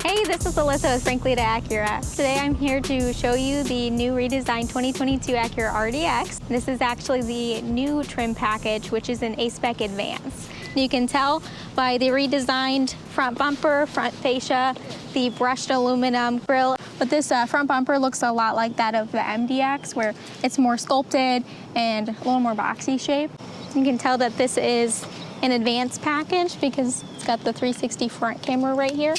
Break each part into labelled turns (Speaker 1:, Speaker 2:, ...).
Speaker 1: Hey, this is Alyssa with Frank Leta Acura. Today I'm here to show you the new redesigned 2022 Acura RDX. This is actually the new trim package, which is an A-Spec Advance. You can tell by the redesigned front bumper, front fascia, the brushed aluminum grille. But this front bumper looks a lot like that of the MDX, where it's more sculpted and a little more boxy shape. You can tell that this is an advanced package because it's got the 360 front camera right here.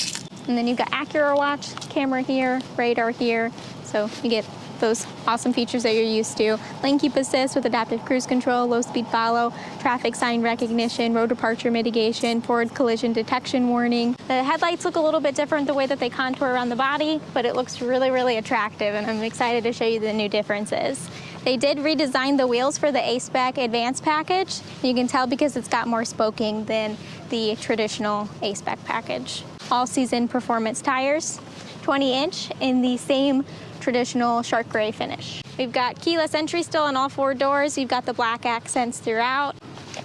Speaker 1: And then you've got AcuraWatch camera here, radar here. So you get those awesome features that you're used to. Lane keep assist with adaptive cruise control, low speed follow, traffic sign recognition, road departure mitigation, forward collision detection warning. The headlights look a little bit different the way that they contour around the body, but it looks really, really attractive, and I'm excited to show you the new differences. They did redesign the wheels for the A-Spec Advance package. You can tell because it's got more spoking than the traditional A-Spec package. All-season performance tires, 20-inch in the same traditional shark gray finish. We've got keyless entry still on all four doors. You've got the black accents throughout.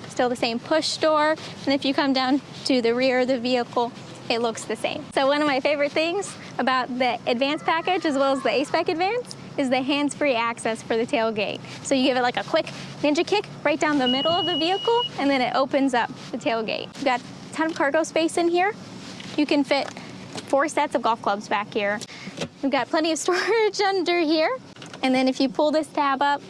Speaker 1: Still the same push door. And if you come down to the rear of the vehicle, it looks the same. So one of my favorite things about the Advance package as well as the A-Spec Advance is the hands-free access for the tailgate. So you give it like a quick ninja kick right down the middle of the vehicle, and then it opens up the tailgate. We've got a ton of cargo space in here. You can fit 4 sets of golf clubs back here. We've got plenty of storage under here. And then if you pull this tab up,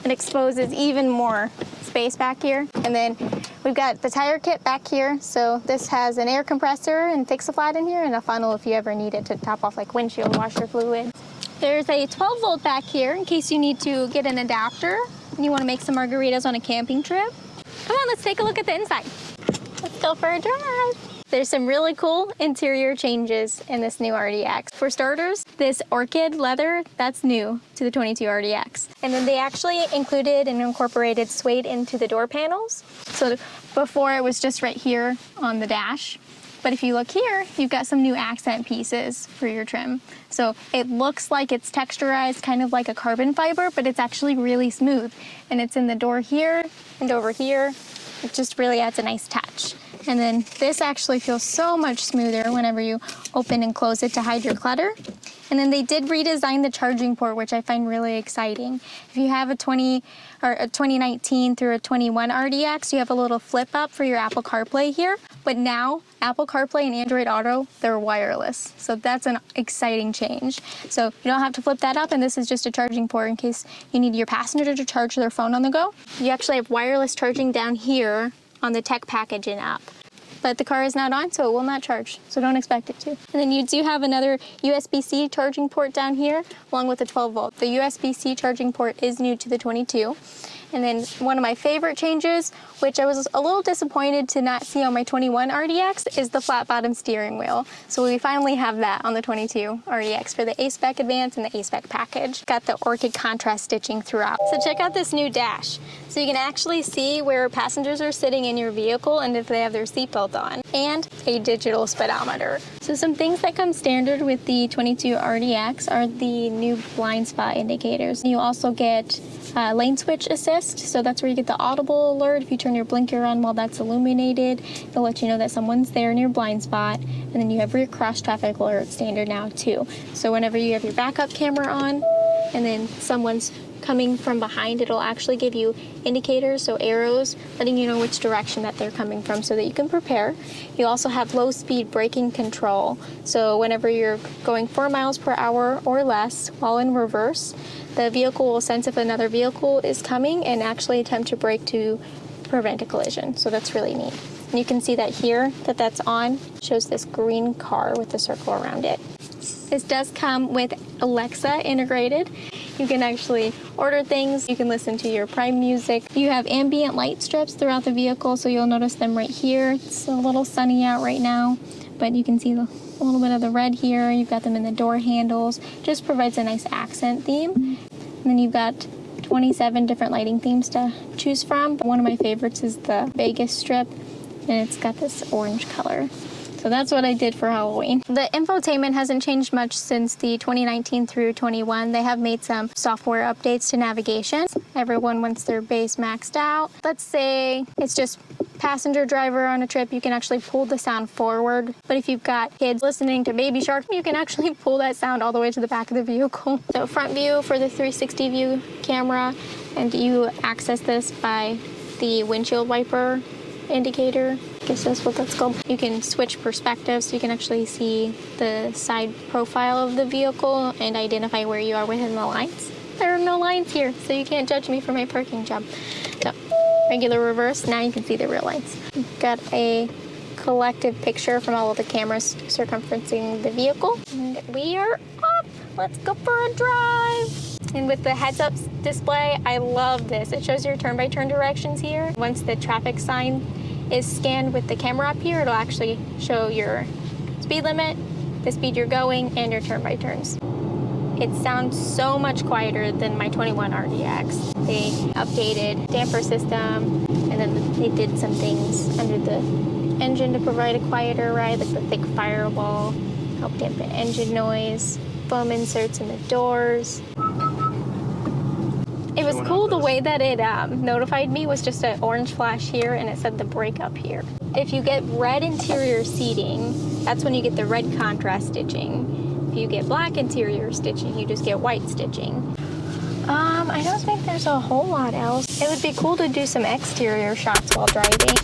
Speaker 1: it exposes even more space back here. And then we've got the tire kit back here. So this has an air compressor and Fix-A-Flat in here, and a funnel if you ever need it to top off like windshield washer fluid. There's a 12 volt back here in case you need to get an adapter and you want to make some margaritas on a camping trip. Come on, let's take a look at the inside. Let's go for a drive. There's some really cool interior changes in this new RDX. For starters, this Orchid leather, that's new to the 22 RDX. And then they actually included and incorporated suede into the door panels. So before it was just right here on the dash. But if you look here, you've got some new accent pieces for your trim. So it looks like it's texturized, kind of like a carbon fiber, but it's actually really smooth. And it's in the door here and over here. It just really adds a nice touch. And then this actually feels so much smoother whenever you open and close it to hide your clutter. And then they did redesign the charging port, which I find really exciting. If you have a 2019 through a 21 RDX, you have a little flip up for your Apple CarPlay here. But now Apple CarPlay and Android Auto, they're wireless. So that's an exciting change. So you don't have to flip that up, and this is just a charging port in case you need your passenger to charge their phone on the go. You actually have wireless charging down here on the tech package and app. But the car is not on, so it will not charge, so don't expect it to. And then you do have another USB-C charging port down here, along with the 12 volt. The USB-C charging port is new to the 22. And then one of my favorite changes, which I was a little disappointed to not see on my 21 RDX, is the flat bottom steering wheel. So we finally have that on the 22 RDX for the A-Spec Advance and the A-Spec package. Got the Orchid contrast stitching throughout. So check out this new dash. So you can actually see where passengers are sitting in your vehicle and if they have their seatbelt on, and a digital speedometer. So some things that come standard with the 22 RDX are the new blind spot indicators. You also get lane switch assist, so that's where you get the audible alert. If you turn your blinker on while that's illuminated, it'll let you know that someone's there in your blind spot. And then you have rear cross traffic alert standard now too. So whenever you have your backup camera on and then someone's coming from behind, it'll actually give you indicators, so arrows, letting you know which direction that they're coming from so that you can prepare. You also have low speed braking control. So whenever you're going 4 miles per hour or less while in reverse, the vehicle will sense if another vehicle is coming and actually attempt to brake to prevent a collision. So that's really neat. And you can see that here, that's on, shows this green car with the circle around it. This does come with Alexa integrated. You can actually order things. You can listen to your Prime music. You have ambient light strips throughout the vehicle, so you'll notice them right here. It's a little sunny out right now, but you can see a little bit of the red here. You've got them in the door handles. Just provides a nice accent theme. And then you've got 27 different lighting themes to choose from. One of my favorites is the Vegas strip, and it's got this orange color. So that's what I did for Halloween. The infotainment hasn't changed much since the 2019 through 21. They have made some software updates to navigation. Everyone wants their base maxed out. Let's say it's just passenger driver on a trip, you can actually pull the sound forward. But if you've got kids listening to Baby Shark, you can actually pull that sound all the way to the back of the vehicle. So front view for the 360 view camera, and you access this by the windshield wiper indicator. I guess that's what that's called. You can switch perspectives, so you can actually see the side profile of the vehicle and identify where you are within the lines. There are no lines here, so you can't judge me for my parking job. So, regular reverse, now you can see the real lines. Got a collective picture from all of the cameras circumferencing the vehicle. And we are up. Let's go for a drive. And with the heads-up display, I love this. It shows your turn-by-turn directions here. Once the traffic sign is scanned with the camera up here, it'll actually show your speed limit, the speed you're going, and your turn-by-turns. It sounds so much quieter than my 21 RDX. They updated damper system, and then they did some things under the engine to provide a quieter ride, like the thick firewall, help dampen engine noise, foam inserts in the doors. It was cool the way that it notified me was just an orange flash here, and it said the brake up here. If you get red interior seating, that's when you get the red contrast stitching. If you get black interior stitching, you just get white stitching. I don't think there's a whole lot else. It would be cool to do some exterior shots while driving.